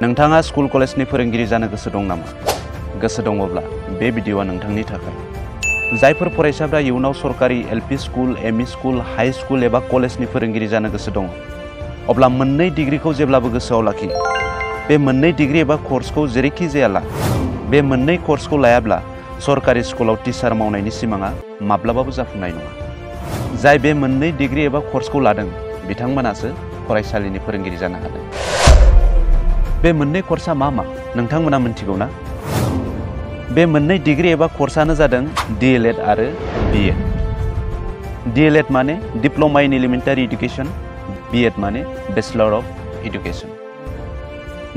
नोंथाङा स्कुल कलेजनि फोरोंगिरि जानो गोसो दं नामा? गोसो दङब्ला बे भिडिअआ नोंथांनि थाखाय। जायफोर फरायसाफ्रा इयुनाव सरकारि LP school, ME school, high school एबा कलेजनि फोरोंगिरि जानो गोसो दङ, अब्ला मोननै डिग्रीखौ जेब्लाबो गोसोआव लाखि। बे मोननै डिग्री एबा कर्सखौ जेरैखि जाया ला। बे मोननै कर्सखौ लायाब्ला सरकारि स्कुलाव टिचार मावनायनि सिमाङा माब्लाबाबो जाफुंनाय नङा। जाय बे मोननै डिग्री एबा कर्सखौ लादों बिथांमोनासो फरायसालिनि फोरोंगिरि जानो हादों। बे मोननै कर्सआ मा नोंथांमोना मिन्थिगौ ना? बे मोननै डिग्री एबा कर्सआनो जादों DLED आरो BEd। DLED माने डिप्लोमा इन एलिमेंटारी एडुकेशन, BEd माने बैचलर ऑफ एडुकेशन।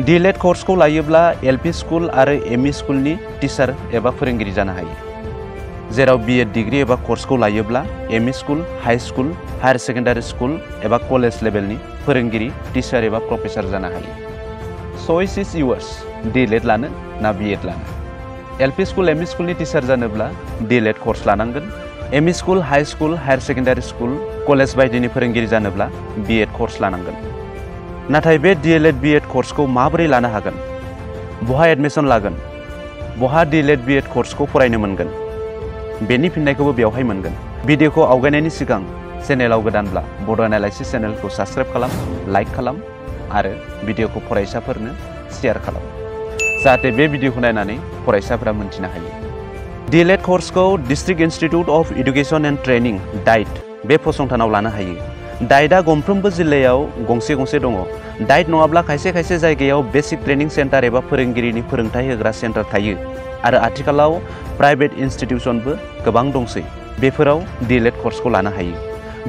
DLED कर्सखौ लायोब्ला एलपि स्कुल आरो एमइ स्कुलनि टिचार एबा फोरोंगिरि जानो हायो। जेराव BEd डिग्री एबा कर्सखौ लायोब्ला ME school, high school, higher secondary school एबा कलेज लेभेलनि फोरोंगिरि, टिचार एबा प्रफेसर जानो हायो। चॉइस इज योर्स, DLED लानो ना BEd लानो। एलपि स्कुल, एमइ स्कुलनि टिचार जानोब्ला DLED कर्स लानांगोन। ME school, high school, higher secondary school, college बायदिनि फोरोंगिरि जानोब्ला BEd कर्स लानांगोन। नाथाय बे DLED BEd कर्सखौ माबोरै लानो हागोन? बहा एडमिशन लागोन? बहा DLED BEd कर्सखौ फरायनो मोनगोन? बेनि फिननायखौबो बेवहाय मोनगोन। भिडिअखौ आवगायनायनि सिगां चेनेलाव गोदानब्ला बड' एनालाइसिस चेनेलखौ साबस्क्राइब खालाम, लाइक खालाम आरो भिडिअखौ फरायसाफोरनो शेयार खालाम, जाहाथे बे भिडिअखौ नायनानै फरायसाफोरा मोनथिनो हायो। DLED कर्सखौ district institute of education and training (DIET) बे फसंथानाव लानो हायो। डाइटआ गंफ्रोमबो जिल्लायाव गंसे गंसे दङ। डाइट नङाब्ला खायसे खायसे जायगायाव बेसिक ट्रेनिं सेन्टार एबा फोरोंगिरिनि फोरोंथाय होग्रा सेन्टार थायो आरो आथिखालाव प्राइभेट इन्स्टिट्यूशनबो गोबां दंसै। बेफोराव DLED कर्सखौ लानो हायो।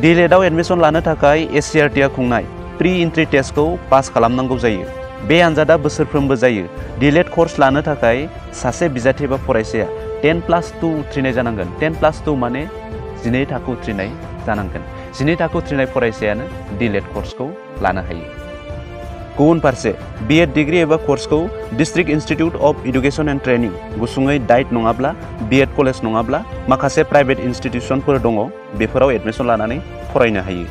DLEDआव एडमिशन लानो थाखाय SCERTआ खुंनाय प्रि एन्ट्रि टेस्टखौ पास खालामनांगौ जायो। बे आनजादा बोसोरफ्रोमबो जायो। DLED कर्स लानो थाखाय सासे बिजाथि एबा फरायसाया 10+2 उथ्रिनाय जानांगोन। 10+2 माने 12 थाखो उथ्रिनाय जानांगोन। 12 थाखो उथ्रिनाय फरायसायानो DLED कर्सखौ लानो हायो। गुबुन फारसे BEd डिग्री एबा कर्सखौ district institute of education and training, गुसुङै डाइट नङाब्ला BEd कलेज नङाब्ला माखासे प्राइभेट इन्स्टिट्यूशनफोर दङ, बेफोराव एडमिशन लानानै फरायनो हायो।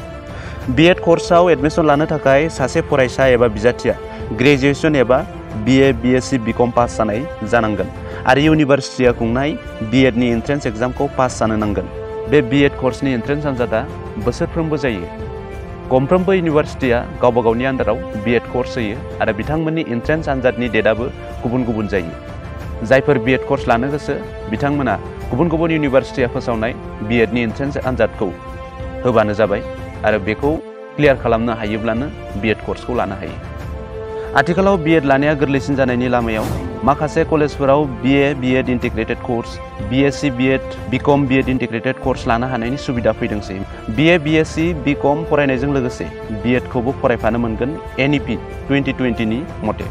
BEd कर्सआव एडमिशन लानो थाखाय सासे फरायसा एबा बिजाथिया ग्रेजुएशन एबा BA, BSc, BCom पास जानाय जानांगोन आरो इउनिभार्सिटिया खुंनाय BEd नि एन्ट्रेन्स एग्जामखौ पास जानो नांगोन। बे BEd कर्सनि एन्ट्रेन्स आनजादा बोसोरफ्रोमबो जायो। गंफ्रोमबो इउनिभार्सिटिया गावबा गावनि आन्दाराव BEd कर्स होयो आरो बिथांमोननि एन्ट्रेन्स आनजादनि डेटआबो गुबुन गुबुन जायो। जायफोर BEd कर्स लानो गोसो बिथांमोना गुबुन गुबुन इउनिभार्सिटिया फोसावनाय BEd नि एन्ट्रेन्स आनजादखौ होबानो जाबाय आरो बेखौ क्लियार खालामनो हायोब्लानो BEd कर्सखौ लानो हायो। आथिखालाव BEd लानाया गोरलैसिन जानायनि लामायाव माखासे कलेजफोराव BA, BEd integrated course, BSc, BEd, BCom, BEd integrated course लानो हानायनि सुबिदा फैदोंसै। BA, BSc, BCom फरायनायजों लोगोसे BEd खौबो फरायफानो मोनगोन NEP 2020 नि मथे।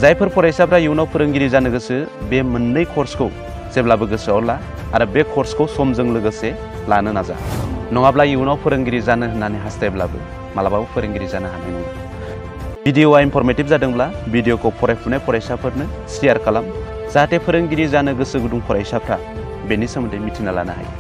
जायफोर फरायसाफ्रा इयुनाव फोरोंगिरि जानो गोसो बे मोननै कर्सखौ जेब्लाबो गोसोआव ला आरो बे कर्सखौ समजों लोगोसे लानो नाजा। नङाब्ला इयुनाव फोरोंगिरि जानो होननानै हास्थायब्लाबो मालाबाबो फोरोंगिरि जानो हानाय नङा। भिडिअआ इनफरमेटिभ जादोंब्ला भिडिअखौ फरायफुनाय फरायसाफोरनो शेयार खालाम, जाहाथे फोरोंगिरि जानो गोसो गुदुं फरायसाफ्रा बेनि सोमोन्दै मिथिना लानो हायो।